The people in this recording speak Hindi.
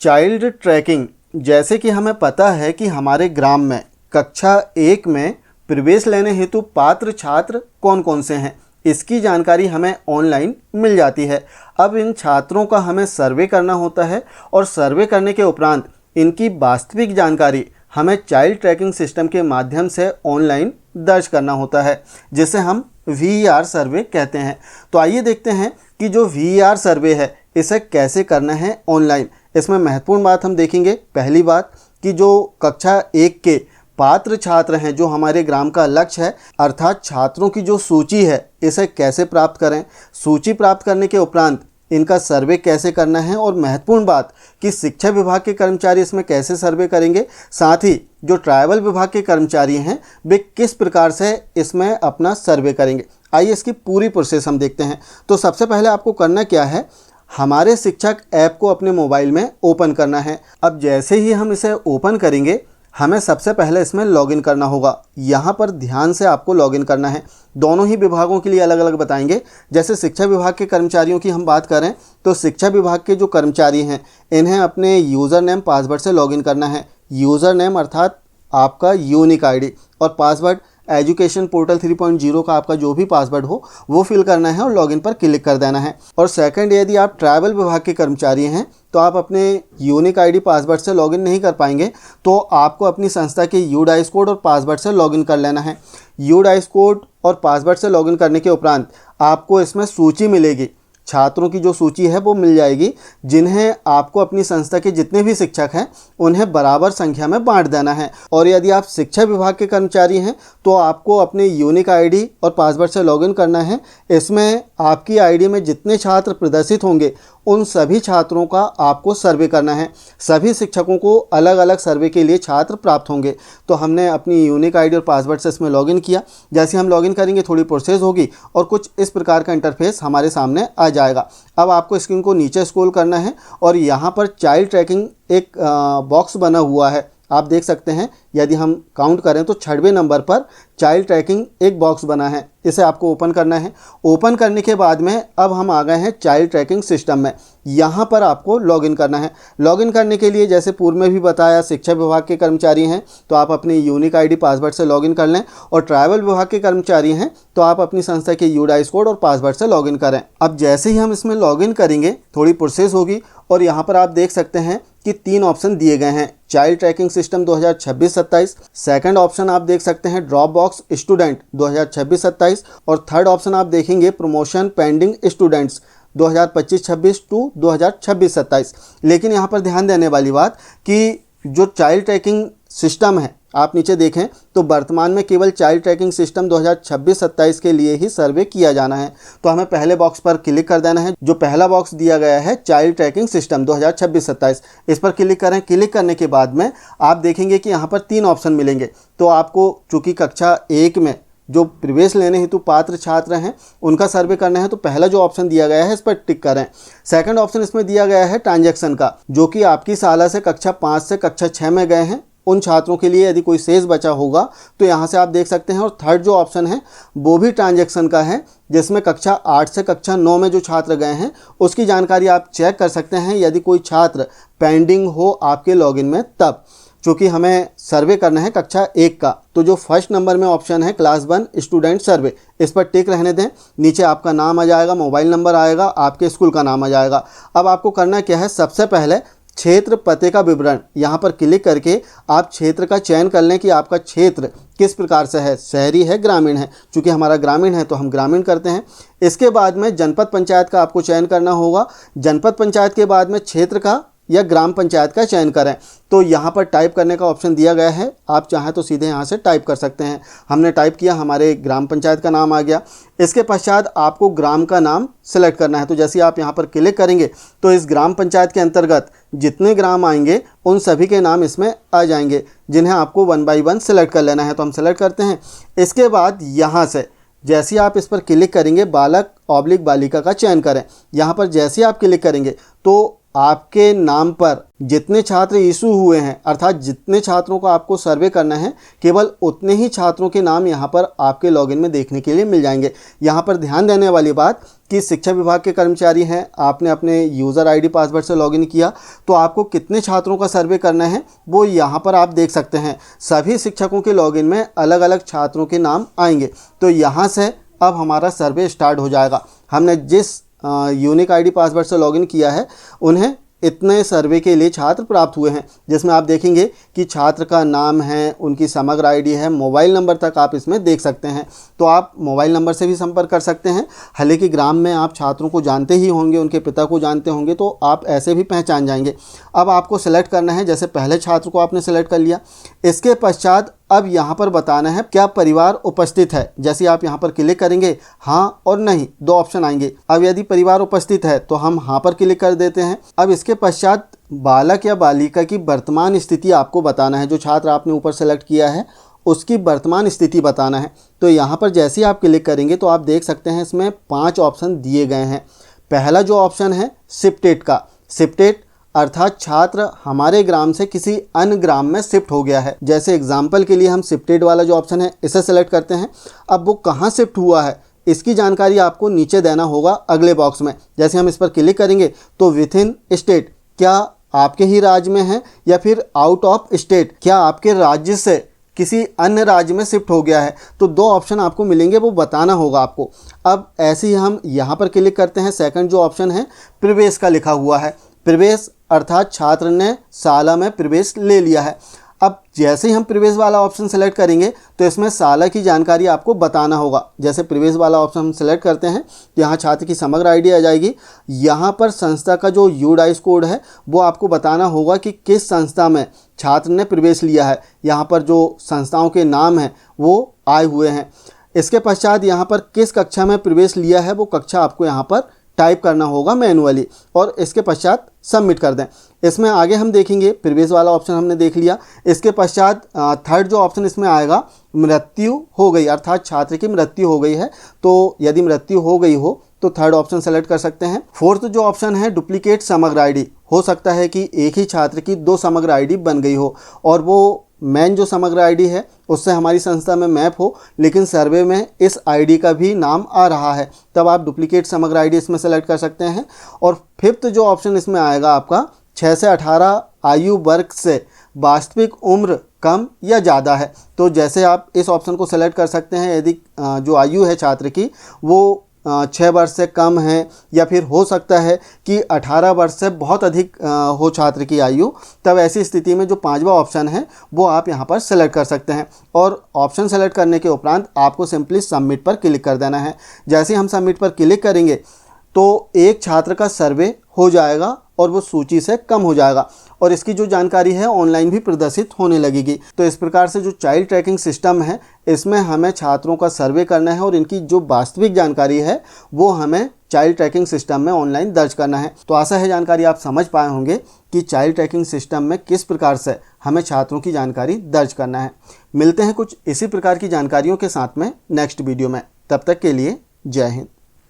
चाइल्ड ट्रैकिंग, जैसे कि हमें पता है कि हमारे ग्राम में कक्षा 1 में प्रवेश लेने हेतु पात्र छात्र कौन कौन से हैं, इसकी जानकारी हमें ऑनलाइन मिल जाती है। अब इन छात्रों का हमें सर्वे करना होता है और सर्वे करने के उपरांत इनकी वास्तविक जानकारी हमें चाइल्ड ट्रैकिंग सिस्टम के माध्यम से ऑनलाइन दर्ज करना होता है, जिसे हम VER सर्वे कहते हैं। तो आइए देखते हैं कि जो VER सर्वे है इसे कैसे करना है ऑनलाइन। इसमें महत्वपूर्ण बात हम देखेंगे, पहली बात कि जो कक्षा 1 के पात्र छात्र हैं, जो हमारे ग्राम का लक्ष्य है, अर्थात छात्रों की जो सूची है इसे कैसे प्राप्त करें, सूची प्राप्त करने के उपरांत इनका सर्वे कैसे करना है, और महत्वपूर्ण बात कि शिक्षा विभाग के कर्मचारी इसमें कैसे सर्वे करेंगे, साथ ही जो ट्राइबल विभाग के कर्मचारी हैं वे किस प्रकार से इसमें अपना सर्वे करेंगे। आइए इसकी पूरी प्रोसेस हम देखते हैं। तो सबसे पहले आपको करना क्या है, हमारे शिक्षक ऐप को अपने मोबाइल में ओपन करना है। अब जैसे ही हम इसे ओपन करेंगे हमें सबसे पहले इसमें लॉगिन करना होगा। यहाँ पर ध्यान से आपको लॉगिन करना है। दोनों ही विभागों के लिए अलग अलग बताएंगे। जैसे शिक्षा विभाग के कर्मचारियों की हम बात करें तो शिक्षा विभाग के जो कर्मचारी हैं इन्हें अपने यूज़र नेम पासवर्ड से लॉगिन करना है। यूज़र नेम अर्थात आपका यूनिक आईडी, और पासवर्ड एजुकेशन पोर्टल 3.0 का आपका जो भी पासवर्ड हो वो फिल करना है और लॉगिन पर क्लिक कर देना है। और सेकंड, यदि आप ट्राइबल विभाग के कर्मचारी हैं तो आप अपने यूनिक आईडी पासवर्ड से लॉगिन नहीं कर पाएंगे, तो आपको अपनी संस्था के यूडाइस कोड और पासवर्ड से लॉगिन कर लेना है। यूडाइस कोड और पासवर्ड से लॉगिन करने के उपरांत आपको इसमें सूची मिलेगी, छात्रों की जो सूची है वो मिल जाएगी, जिन्हें आपको अपनी संस्था के जितने भी शिक्षक हैं उन्हें बराबर संख्या में बांट देना है। और यदि आप शिक्षा विभाग के कर्मचारी हैं तो आपको अपने यूनिक आईडी और पासवर्ड से लॉगिन करना है। इसमें आपकी आईडी में जितने छात्र प्रदर्शित होंगे उन सभी छात्रों का आपको सर्वे करना है। सभी शिक्षकों को अलग अलग सर्वे के लिए छात्र प्राप्त होंगे। तो हमने अपनी यूनिक आईडी और पासवर्ड से इसमें लॉगिन किया। जैसे हम लॉगिन करेंगे थोड़ी प्रोसेस होगी और कुछ इस प्रकार का इंटरफेस हमारे सामने आ जाएगा। अब आपको स्क्रीन को नीचे स्क्रॉल करना है और यहाँ पर चाइल्ड ट्रैकिंग एक बॉक्स बना हुआ है, आप देख सकते हैं। यदि हम काउंट करें तो 6वें नंबर पर चाइल्ड ट्रैकिंग एक बॉक्स बना है, इसे आपको ओपन करना है। ओपन करने के बाद में अब हम आ गए हैं चाइल्ड ट्रैकिंग सिस्टम में। यहाँ पर आपको लॉगिन करना है। लॉगिन करने के लिए जैसे पूर्व में भी बताया, शिक्षा विभाग के कर्मचारी हैं तो आप अपनी यूनिक आईडी पासवर्ड से लॉगिन कर लें, और ट्राइबल विभाग के कर्मचारी हैं तो आप अपनी संस्था के यूडाइस कोड और पासवर्ड से लॉगिन करें। अब जैसे ही हम इसमें लॉगिन करेंगे थोड़ी प्रोसेस होगी और यहाँ पर आप देख सकते हैं कि 3 ऑप्शन दिए गए हैं, child tracking system 2026-27, second option आप देख सकते हैं ड्रॉप बॉक्स स्टूडेंट 2026-27, और थर्ड ऑप्शन आप देखेंगे प्रमोशन पेंडिंग स्टूडेंट्स 2025-26 टू 2026-27। लेकिन यहाँ पर ध्यान देने वाली बात कि जो चाइल्ड ट्रैकिंग सिस्टम है, आप नीचे देखें तो वर्तमान में केवल चाइल्ड ट्रैकिंग सिस्टम 2026-27 के लिए ही सर्वे किया जाना है। तो हमें पहले बॉक्स पर क्लिक कर देना है। जो पहला बॉक्स दिया गया है चाइल्ड ट्रैकिंग सिस्टम 2026-27, इस पर क्लिक करें। क्लिक करने के बाद में आप देखेंगे कि यहाँ पर 3 ऑप्शन मिलेंगे। तो आपको चूँकि कक्षा 1 में जो प्रवेश लेने हेतु पात्र छात्र हैं उनका सर्वे करना है, तो पहला जो ऑप्शन दिया गया है इस पर टिक करें। सेकंड ऑप्शन इसमें दिया गया है ट्रांजैक्शन का, जो कि आपकी साला से कक्षा 5 से कक्षा 6 में गए हैं उन छात्रों के लिए यदि कोई शेष बचा होगा तो यहाँ से आप देख सकते हैं। और थर्ड जो ऑप्शन है वो भी ट्रांजैक्शन का है, जिसमें कक्षा 8 से कक्षा 9 में जो छात्र गए हैं उसकी जानकारी आप चेक कर सकते हैं यदि कोई छात्र पेंडिंग हो आपके लॉगिन में तब। चूँकि हमें सर्वे करना है कक्षा 1 का, तो जो फर्स्ट नंबर में ऑप्शन है क्लास 1 स्टूडेंट सर्वे, इस पर टिक रहने दें। नीचे आपका नाम आ जाएगा, मोबाइल नंबर आएगा, आपके स्कूल का नाम आ जाएगा। अब आपको करना क्या है, सबसे पहले क्षेत्र पते का विवरण यहाँ पर क्लिक करके आप क्षेत्र का चयन कर लें कि आपका क्षेत्र किस प्रकार से है, शहरी है, ग्रामीण है। चूँकि हमारा ग्रामीण है तो हम ग्रामीण करते हैं। इसके बाद में जनपद पंचायत का आपको चयन करना होगा। जनपद पंचायत के बाद में क्षेत्र का या ग्राम पंचायत का चयन करें। तो यहाँ पर टाइप करने का ऑप्शन दिया गया है, आप चाहें तो सीधे यहाँ से टाइप कर सकते हैं। हमने टाइप किया, हमारे ग्राम पंचायत का नाम आ गया। इसके पश्चात आपको ग्राम का नाम सेलेक्ट करना है। तो जैसे आप यहाँ पर क्लिक करेंगे तो इस ग्राम पंचायत के अंतर्गत जितने ग्राम आएंगे उन सभी के नाम इसमें आ जाएंगे, जिन्हें आपको 1 बाय 1 सेलेक्ट कर लेना है। तो हम सेलेक्ट करते हैं। इसके बाद यहाँ से जैसे आप इस पर क्लिक करेंगे बालक/बालिका का चयन करें। यहाँ पर जैसे आप क्लिक करेंगे तो आपके नाम पर जितने छात्र इशू हुए हैं, अर्थात जितने छात्रों को आपको सर्वे करना है, केवल उतने ही छात्रों के नाम यहाँ पर आपके लॉगिन में देखने के लिए मिल जाएंगे। यहाँ पर ध्यान देने वाली बात कि शिक्षा विभाग के कर्मचारी हैं, आपने अपने यूज़र आईडी पासवर्ड से लॉगिन किया तो आपको कितने छात्रों का सर्वे करना है वो यहाँ पर आप देख सकते हैं। सभी शिक्षकों के लॉगिन में अलग अलग छात्रों के नाम आएंगे। तो यहाँ से अब हमारा सर्वे स्टार्ट हो जाएगा। हमने जिस यूनिक आईडी पासवर्ड से लॉगिन किया है उन्हें इतने सर्वे के लिए छात्र प्राप्त हुए हैं, जिसमें आप देखेंगे कि छात्र का नाम है, उनकी समग्र आईडी है, मोबाइल नंबर तक आप इसमें देख सकते हैं। तो आप मोबाइल नंबर से भी संपर्क कर सकते हैं। हालांकि ग्राम में आप छात्रों को जानते ही होंगे, उनके पिता को जानते होंगे, तो आप ऐसे भी पहचान जाएंगे। अब आपको सेलेक्ट करना है, जैसे पहले छात्र को आपने सेलेक्ट कर लिया, इसके पश्चात अब यहाँ पर बताना है क्या परिवार उपस्थित है। जैसे आप यहाँ पर क्लिक करेंगे, हाँ और नहीं, दो ऑप्शन आएंगे। अब यदि परिवार उपस्थित है तो हम हाँ पर क्लिक कर देते हैं। अब इसके पश्चात बालक या बालिका की वर्तमान स्थिति आपको बताना है। जो छात्र आपने ऊपर सेलेक्ट किया है उसकी वर्तमान स्थिति बताना है। तो यहाँ पर जैसे ही आप क्लिक करेंगे तो आप देख सकते हैं इसमें 5 ऑप्शन दिए गए हैं। पहला जो ऑप्शन है शिफ्टेड का, शिफ्टेड अर्थात छात्र हमारे ग्राम से किसी अन्य ग्राम में शिफ्ट हो गया है। जैसे एग्जाम्पल के लिए हम शिफ्टेड वाला जो ऑप्शन है इसे सेलेक्ट करते हैं। अब वो कहाँ शिफ्ट हुआ है इसकी जानकारी आपको नीचे देना होगा अगले बॉक्स में। जैसे हम इस पर क्लिक करेंगे तो विथ इन स्टेट, क्या आपके ही राज्य में है या फिर आउट ऑफ स्टेट, क्या आपके राज्य से किसी अन्य राज्य में शिफ्ट हो गया है। तो 2 ऑप्शन आपको मिलेंगे, वो बताना होगा आपको। अब ऐसे ही हम यहाँ पर क्लिक करते हैं। सेकंड जो ऑप्शन है प्रवेश का लिखा हुआ है, प्रवेश अर्थात छात्र ने शाला में प्रवेश ले लिया है। अब जैसे ही हम प्रवेश वाला ऑप्शन सेलेक्ट करेंगे तो इसमें शाला की जानकारी आपको बताना होगा। जैसे प्रवेश वाला ऑप्शन हम सेलेक्ट करते हैं तो यहाँ छात्र की समग्र आईडी आ जाएगी। यहाँ पर संस्था का जो यूडाइस कोड है वो आपको बताना होगा कि किस संस्था में छात्र ने प्रवेश लिया है। यहाँ पर जो संस्थाओं के नाम हैं वो आए हुए हैं। इसके पश्चात यहाँ पर किस कक्षा में प्रवेश लिया है वो कक्षा आपको यहाँ पर टाइप करना होगा मैनुअली, और इसके पश्चात सबमिट कर दें। इसमें आगे हम देखेंगे, प्रवेश वाला ऑप्शन हमने देख लिया। इसके पश्चात थर्ड जो ऑप्शन इसमें आएगा, मृत्यु हो गई अर्थात छात्र की मृत्यु हो गई है। तो यदि मृत्यु हो गई हो तो थर्ड ऑप्शन सेलेक्ट कर सकते हैं। फोर्थ जो ऑप्शन है डुप्लीकेट समग्र आईडी, हो सकता है कि एक ही छात्र की 2 समग्र आईडी बन गई हो और वो मेन जो समग्र आईडी है उससे हमारी संस्था में मैप हो, लेकिन सर्वे में इस आईडी का भी नाम आ रहा है, तब आप डुप्लीकेट समग्र आईडी इसमें सेलेक्ट कर सकते हैं। और फिफ्थ जो ऑप्शन इसमें आएगा आपका 6 से 18 आयु वर्ग से वास्तविक उम्र कम या ज़्यादा है। तो जैसे आप इस ऑप्शन को सेलेक्ट कर सकते हैं यदि जो आयु है छात्र की वो 6 वर्ष से कम है, या फिर हो सकता है कि 18 वर्ष से बहुत अधिक हो छात्र की आयु, तब ऐसी स्थिति में जो 5वां ऑप्शन है वो आप यहां पर सेलेक्ट कर सकते हैं। और ऑप्शन सेलेक्ट करने के उपरांत आपको सिंपली सबमिट पर क्लिक कर देना है। जैसे हम सबमिट पर क्लिक करेंगे तो एक छात्र का सर्वे हो जाएगा और वो सूची से कम हो जाएगा और इसकी जो जानकारी है ऑनलाइन भी प्रदर्शित होने लगेगी। तो इस प्रकार से जो चाइल्ड ट्रैकिंग सिस्टम है इसमें हमें छात्रों का सर्वे करना है और इनकी जो वास्तविक जानकारी है वो हमें चाइल्ड ट्रैकिंग सिस्टम में ऑनलाइन दर्ज करना है। तो आशा है जानकारी आप समझ पाए होंगे कि चाइल्ड ट्रैकिंग सिस्टम में किस प्रकार से हमें छात्रों की जानकारी दर्ज करना है। मिलते हैं कुछ इसी प्रकार की जानकारियों के साथ में नेक्स्ट वीडियो में। तब तक के लिए जय हिंद।